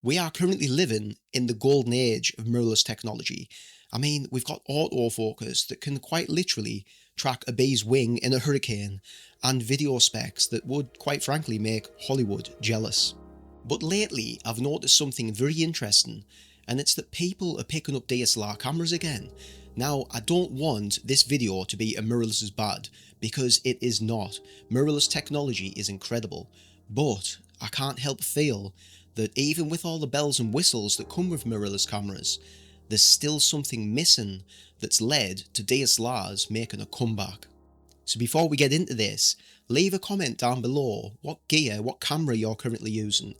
We are currently living in the golden age of mirrorless technology. I mean, we've got autofocus that can quite literally track a bee's wing in a hurricane, and video specs that would, quite frankly, make Hollywood jealous. But lately, I've noticed something very interesting, and it's that people are picking up DSLR cameras again. Now, I don't want this video to be a mirrorless is bad, because it is not. Mirrorless technology is incredible, but I can't help feel that even with all the bells and whistles that come with mirrorless cameras, there's still something missing that's led to DSLRs making a comeback. So before we get into this, leave a comment down below what gear, what camera you're currently using.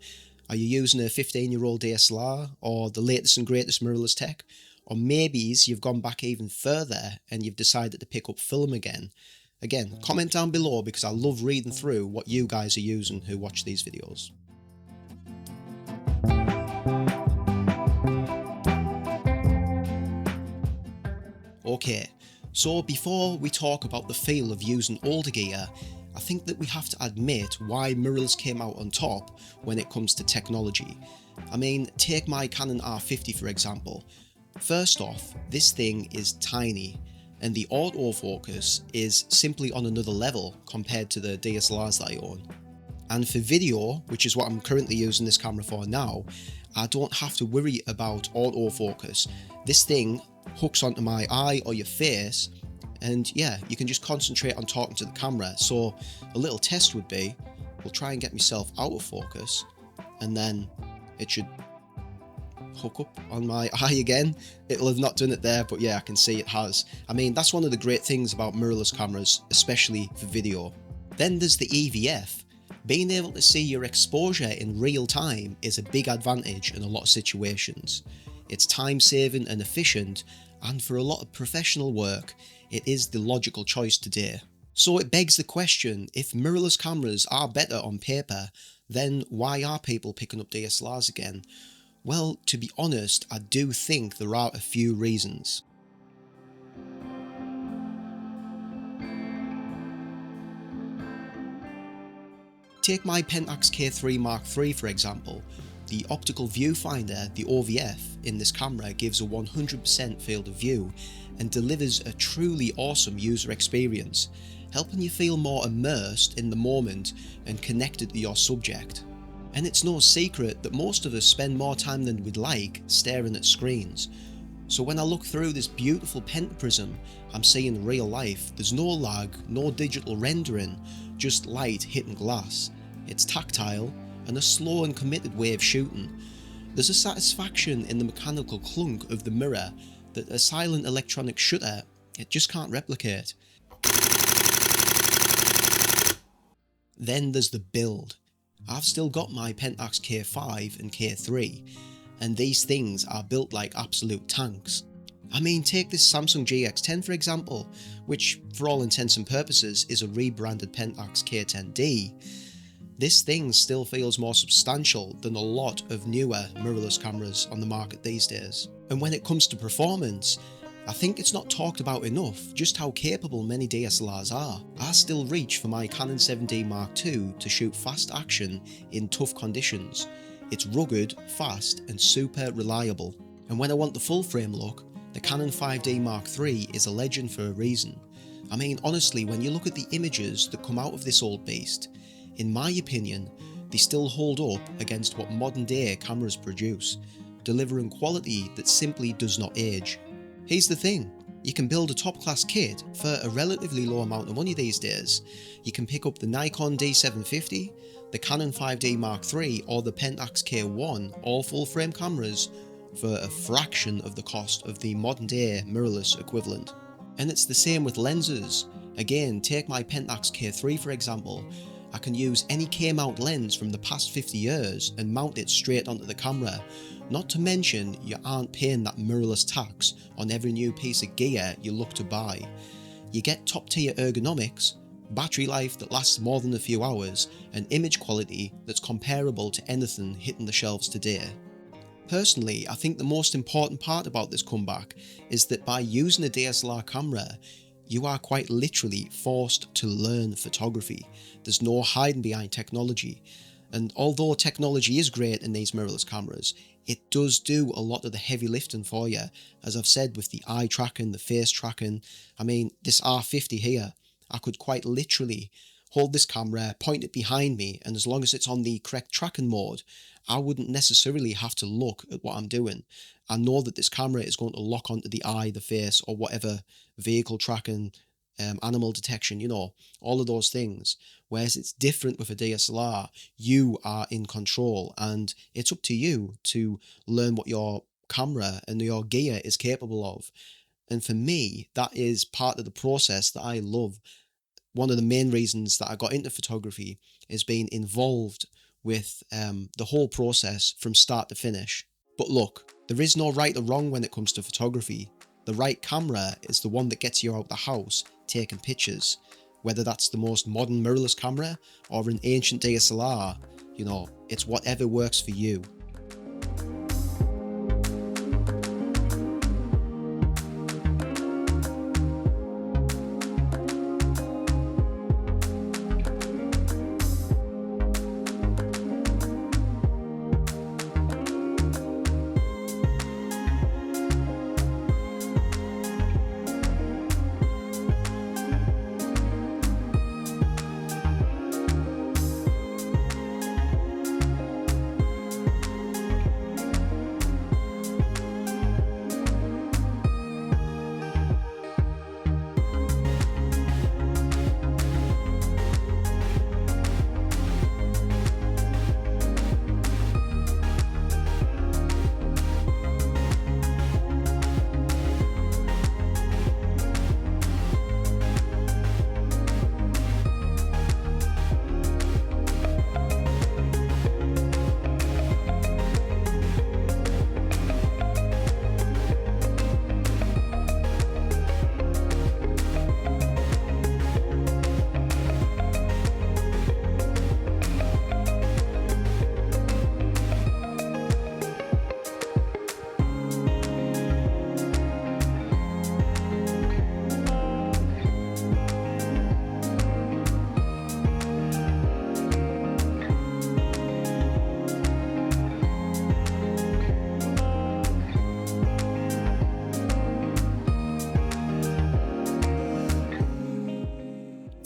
Are you using a 15-year-old DSLR or the latest and greatest mirrorless tech? Or maybe you've gone back even further and you've decided to pick up film again. Again, comment down below because I love reading through what you guys are using who watch these videos. Okay, so before we talk about the feel of using older gear, I think that we have to admit why mirrorless came out on top when it comes to technology. I mean, take my Canon R50 for example. First off, this thing is tiny, and the autofocus is simply on another level compared to the DSLRs that I own. And for video, which is what I'm currently using this camera for now, I don't have to worry about autofocus. This thing hooks onto my eye or your face, and yeah, you can just concentrate on talking to the camera. So a little test would be, we'll try and get myself out of focus, and then it should hook up on my eye again. It'll have not done it there, but yeah, I can see it has. I mean, that's one of the great things about mirrorless cameras, especially for video. Then there's the EVF. Being able to see your exposure in real time is a big advantage in a lot of situations. It's time saving and efficient, and for a lot of professional work, it is the logical choice today. So it begs the question, if mirrorless cameras are better on paper, then why are people picking up DSLRs again? Well, to be honest, I do think there are a few reasons. Take my Pentax K-3 III for example. The optical viewfinder, the OVF, in this camera gives a 100% field of view and delivers a truly awesome user experience, helping you feel more immersed in the moment and connected to your subject. And it's no secret that most of us spend more time than we'd like staring at screens. So when I look through this beautiful pentaprism I'm seeing real life, there's no lag, no digital rendering, just light hitting glass. It's tactile and a slow and committed way of shooting. There's a satisfaction in the mechanical clunk of the mirror that a silent electronic shutter, it just can't replicate. Then there's the build. I've still got my Pentax K5 and K3, and these things are built like absolute tanks. I mean, take this Samsung GX10 for example, which for all intents and purposes is a rebranded Pentax K10D. This thing still feels more substantial than a lot of newer mirrorless cameras on the market these days. And when it comes to performance, I think it's not talked about enough just how capable many DSLRs are. I still reach for my Canon 7D Mark II to shoot fast action in tough conditions. It's rugged, fast and super reliable. And when I want the full frame look, the Canon 5D Mark III is a legend for a reason. I mean, honestly, when you look at the images that come out of this old beast, in my opinion, they still hold up against what modern day cameras produce, delivering quality that simply does not age. Here's the thing, you can build a top class kit for a relatively low amount of money these days. You can pick up the Nikon D750, the Canon 5D Mark III or the Pentax K1, all full frame cameras, for a fraction of the cost of the modern day mirrorless equivalent. And it's the same with lenses. Again, take my Pentax K3 for example. I can use any K-mount lens from the past 50 years and mount it straight onto the camera. Not to mention, you aren't paying that mirrorless tax on every new piece of gear you look to buy. You get top tier ergonomics, battery life that lasts more than a few hours, and image quality that's comparable to anything hitting the shelves today. Personally, I think the most important part about this comeback is that by using a DSLR camera, you are quite literally forced to learn photography. There's no hiding behind technology. And although technology is great in these mirrorless cameras, it does do a lot of the heavy lifting for you. As I've said, with the eye tracking, the face tracking. I mean, this R50 here, I could quite literally hold this camera, point it behind me, and as long as it's on the correct tracking mode, I wouldn't necessarily have to look at what I'm doing. I know that this camera is going to lock onto the eye, the face, or whatever vehicle tracking, animal detection, you know, all of those things. Whereas it's different with a DSLR. You are in control, and it's up to you to learn what your camera and your gear is capable of. And for me, that is part of the process that I love. One of the main reasons that I got into photography is being involved with the whole process from start to finish. But look, there is no right or wrong when it comes to photography. The right camera is the one that gets you out the house taking pictures. Whether that's the most modern mirrorless camera or an ancient DSLR, you know, it's whatever works for you.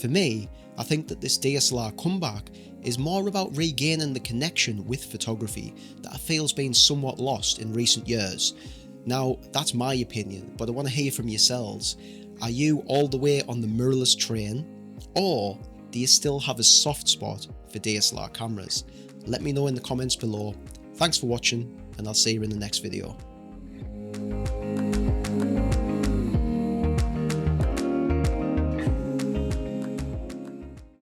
For me, I think that this DSLR comeback is more about regaining the connection with photography that I feel has been somewhat lost in recent years. Now, that's my opinion, but I want to hear from yourselves. Are you all the way on the mirrorless train, or do you still have a soft spot for DSLR cameras? Let me know in the comments below. Thanks for watching, and I'll see you in the next video.